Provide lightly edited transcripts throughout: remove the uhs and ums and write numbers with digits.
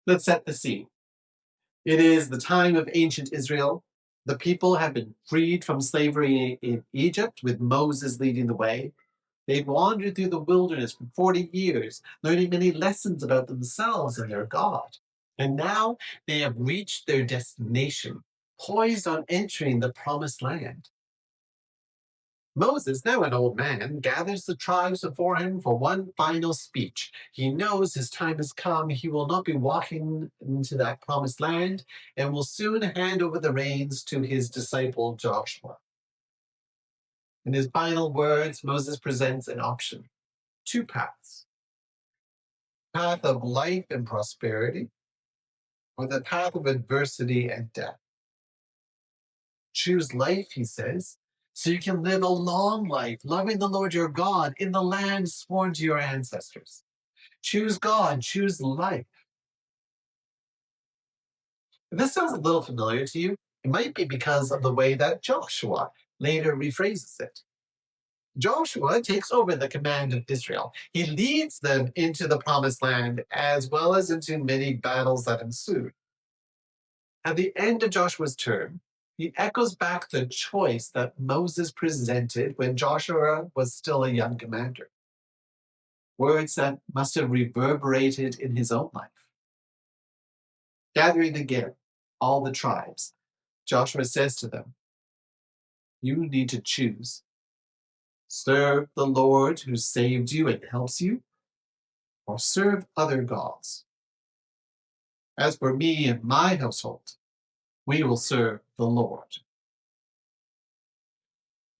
Let's set the scene. It is the time of ancient Israel. The people have been freed from slavery in Egypt, with Moses leading the way. They'd wandered through the wilderness for 40 years, learning many lessons about themselves and their God. And now they have reached their destination, poised on entering the promised land. Moses, now an old man, gathers the tribes before him for one final speech. He knows his time has come. He will not be walking into that promised land and will soon hand over the reins to his disciple Joshua. In his final words, Moses presents an option, two paths: path of life and prosperity, or the path of adversity and death. Choose life, he says, so you can live a long life, loving the Lord your God in the land sworn to your ancestors. Choose God, choose life. If this sounds a little familiar to you, it might be because of the way that Joshua later rephrases it. Joshua takes over the command of Israel. He leads them into the promised land as well as into many battles that ensued. At the end of Joshua's term, he echoes back the choice that Moses presented when Joshua was still a young commander. Words that must have reverberated in his own life. Gathering again all the tribes, Joshua says to them, "You need to choose. Serve the Lord who saved you and helps you, or serve other gods. As for me and my household, we will serve the Lord."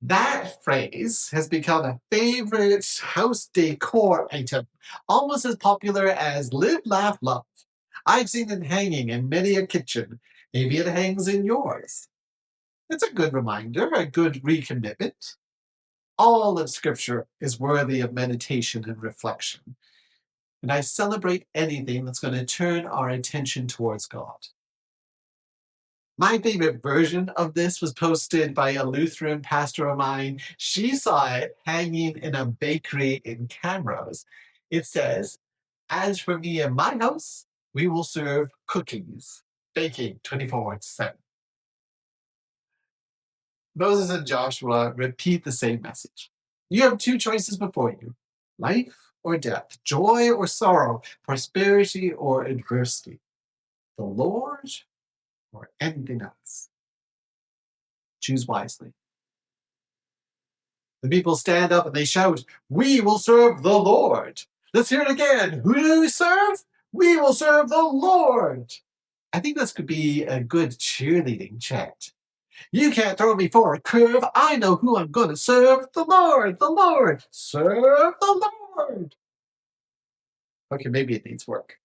That phrase has become a favorite house decor item, almost as popular as live, laugh, love. I've seen it hanging in many a kitchen. Maybe it hangs in yours. It's a good reminder, a good recommitment. All of Scripture is worthy of meditation and reflection. And I celebrate anything that's going to turn our attention towards God. My favorite version of this was posted by a Lutheran pastor of mine. She saw it hanging in a bakery in Camrose. It says, "As for me and my house, we will serve cookies, baking 24/7. Moses and Joshua repeat the same message. You have two choices before you: life or death, joy or sorrow, prosperity or adversity, the Lord or anything else. Choose wisely." The people stand up and they shout, "We will serve the Lord." Let's hear it again. Who do we serve? We will serve the Lord. I think this could be a good cheerleading chant. You can't throw me for a curve. I know who I'm going to serve. The Lord, the Lord, serve the Lord. Okay, maybe it needs work.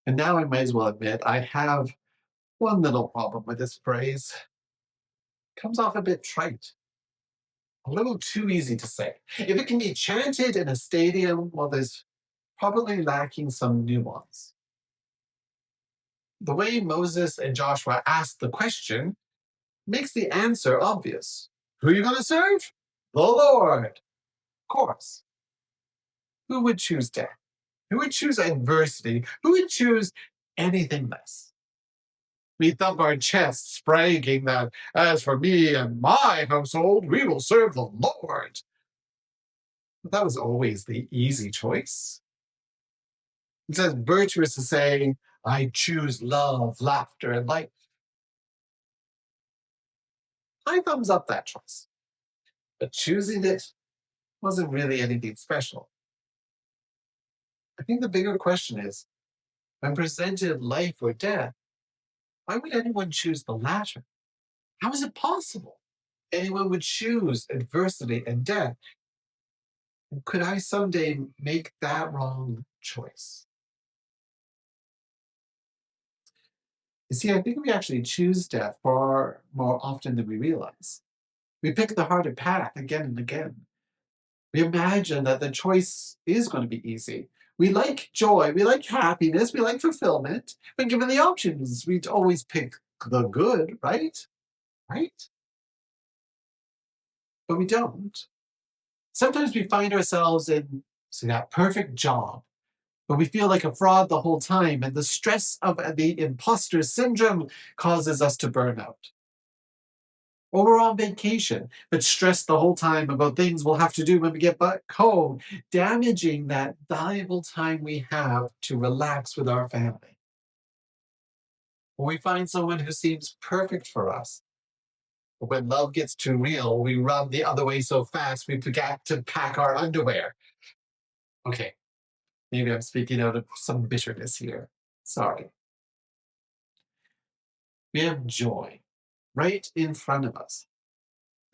And now I might as well admit I have one little problem with this phrase. It comes off a bit trite, a little too easy to say. If it can be chanted in a stadium, well, there's probably lacking some nuance. The way Moses and Joshua asked the question makes the answer obvious. Who are you going to serve? The Lord. Of course. Who would choose death? Who would choose adversity? Who would choose anything less? We thump our chests, bragging that, as for me and my household, we will serve the Lord. But that was always the easy choice. It's as virtuous as saying, I choose love, laughter, and life. I thumbs up that choice. But choosing it wasn't really anything special. I think the bigger question is, when presented life or death, why would anyone choose the latter? How is it possible anyone would choose adversity and death? And could I someday make that wrong choice? You see, I think we actually choose death far more often than we realize. We pick the harder path again and again. We imagine that the choice is going to be easy. We like joy, we like happiness, we like fulfillment. When given the options, we'd always pick the good, right? Right? But we don't. Sometimes we find ourselves in, say, that perfect job, But we feel like a fraud the whole time, and the stress of the imposter syndrome causes us to burn out. Or we're on vacation, but stressed the whole time about things we'll have to do when we get back home, damaging that valuable time we have to relax with our family. Or we find someone who seems perfect for us. But when love gets too real, we run the other way so fast we forget to pack our underwear. Okay, maybe I'm speaking out of some bitterness here. Sorry. We have joy right in front of us.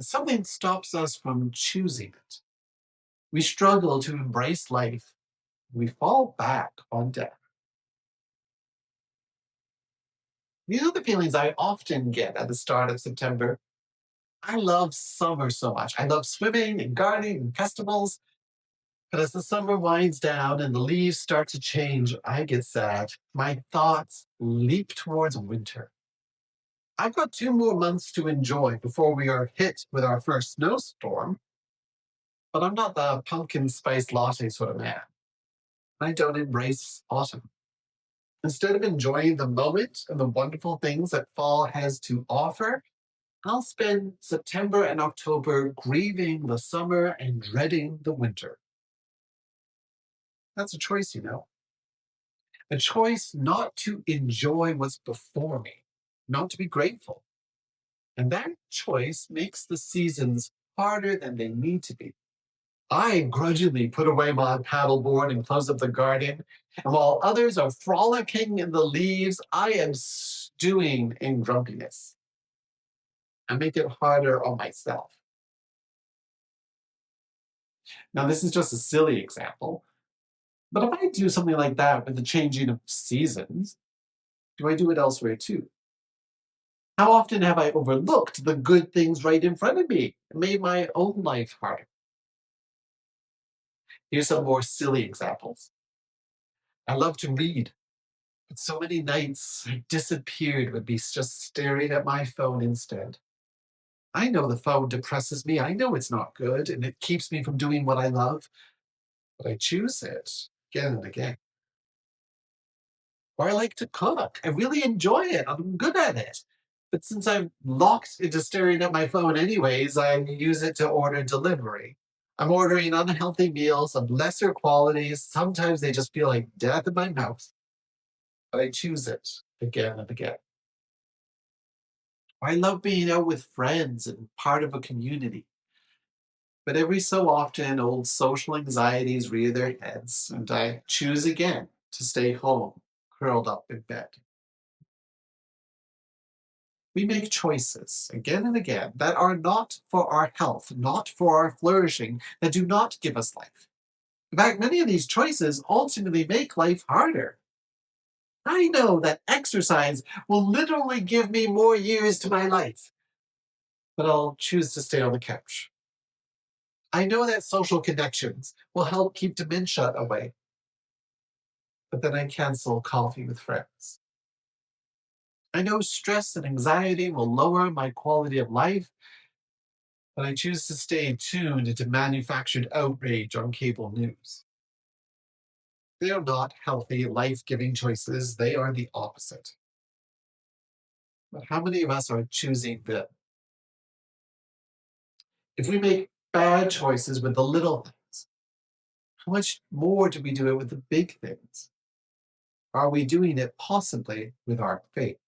Something stops us from choosing it. We struggle to embrace life. We fall back on death. These are the feelings I often get at the start of September. I love summer so much. I love swimming and gardening and festivals. But as the summer winds down and the leaves start to change, I get sad. My thoughts leap towards winter. I've got 2 more months to enjoy before we are hit with our first snowstorm, but I'm not the pumpkin spice latte sort of man. I don't embrace autumn. Instead of enjoying the moment and the wonderful things that fall has to offer, I'll spend September and October grieving the summer and dreading the winter. That's a choice, a choice not to enjoy what's before me, not to be grateful. And that choice makes the seasons harder than they need to be. I grudgingly put away my paddleboard and close up the garden. And while others are frolicking in the leaves, I am stewing in grumpiness. I make it harder on myself. Now, this is just a silly example, but if I do something like that with the changing of seasons, do I do it elsewhere too? How often have I overlooked the good things right in front of me and made my own life harder? Here's some more silly examples. I love to read, but so many nights I disappeared with me just staring at my phone instead. I know the phone depresses me. I know it's not good and it keeps me from doing what I love, but I choose it again and again. Or I like to cook. I really enjoy it. I'm good at it. But since I'm locked into staring at my phone anyways, I use it to order delivery. I'm ordering unhealthy meals of lesser qualities. Sometimes they just feel like death in my mouth, but I choose it again and again. I love being out with friends and part of a community. But every so often, old social anxieties rear their heads, and I choose again to stay home, curled up in bed. We make choices again and again that are not for our health, not for our flourishing, that do not give us life. In fact, many of these choices ultimately make life harder. I know that exercise will literally give me more years to my life, but I'll choose to stay on the couch. I know that social connections will help keep dementia away, but then I cancel coffee with friends. I know stress and anxiety will lower my quality of life, but I choose to stay tuned into manufactured outrage on cable news. They are not healthy, life giving choices, they are the opposite. But how many of us are choosing them? If we make bad choices with the little things, how much more do we do it with the big things? Are we doing it possibly with our faith?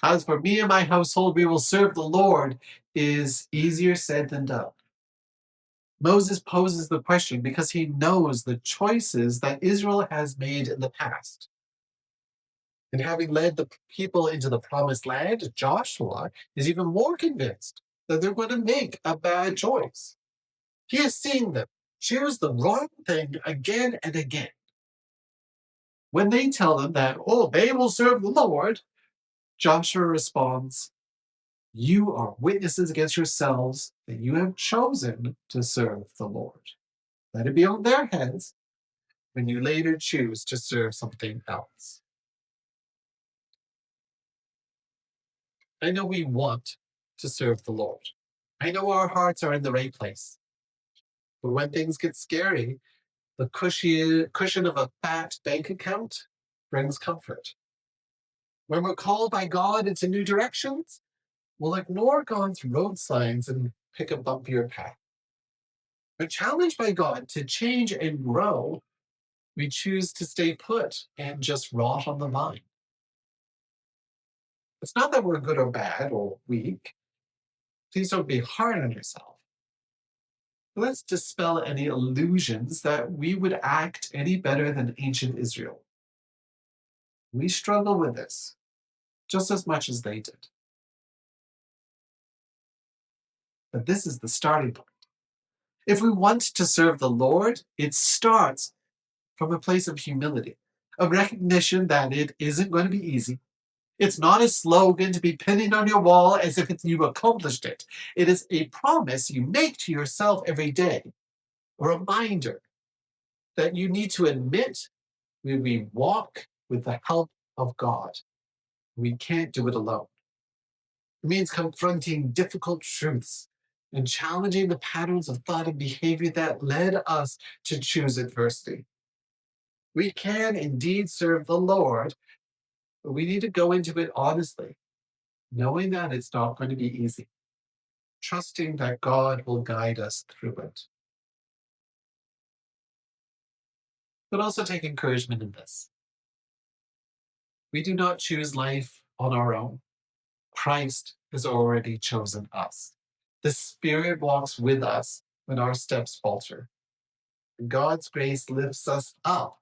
As for me and my household, we will serve the Lord is easier said than done. Moses poses the question because he knows the choices that Israel has made in the past. And having led the people into the promised land, Joshua is even more convinced that they're going to make a bad choice. He has seen them choose the wrong thing again and again. When they tell them that, oh, they will serve the Lord, Joshua responds, you are witnesses against yourselves that you have chosen to serve the Lord. Let it be on their heads when you later choose to serve something else. I know we want to serve the Lord. I know our hearts are in the right place. But when things get scary, The cushion of a fat bank account brings comfort. When we're called by God into new directions, we'll ignore God's road signs and pick a bumpier path. When challenged by God to change and grow, we choose to stay put and just rot on the vine. It's not that we're good or bad or weak. Please don't be hard on yourself. Let's dispel any illusions that we would act any better than ancient Israel. We struggle with this just as much as they did. But this is the starting point. If we want to serve the Lord, it starts from a place of humility, a recognition that it isn't going to be easy. It's not a slogan to be pinning on your wall as if you accomplished it. It is a promise you make to yourself every day, a reminder that you need to admit when we walk with the help of God. We can't do it alone. It means confronting difficult truths and challenging the patterns of thought and behavior that led us to choose adversity. We can indeed serve the Lord, but we need to go into it honestly, knowing that it's not going to be easy, trusting that God will guide us through it. But also take encouragement in this. We do not choose life on our own. Christ has already chosen us. The Spirit walks with us when our steps falter. God's grace lifts us up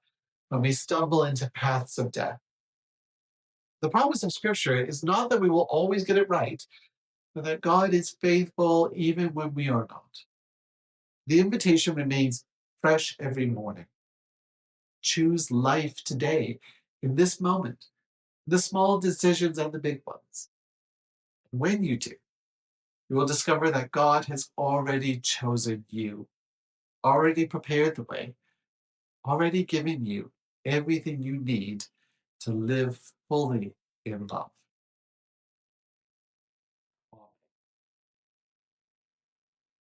when we stumble into paths of death. The promise of Scripture is not that we will always get it right, but that God is faithful even when we are not. The invitation remains fresh every morning. Choose life today, in this moment, the small decisions and the big ones. When you do, you will discover that God has already chosen you, already prepared the way, already given you everything you need to live fully in love.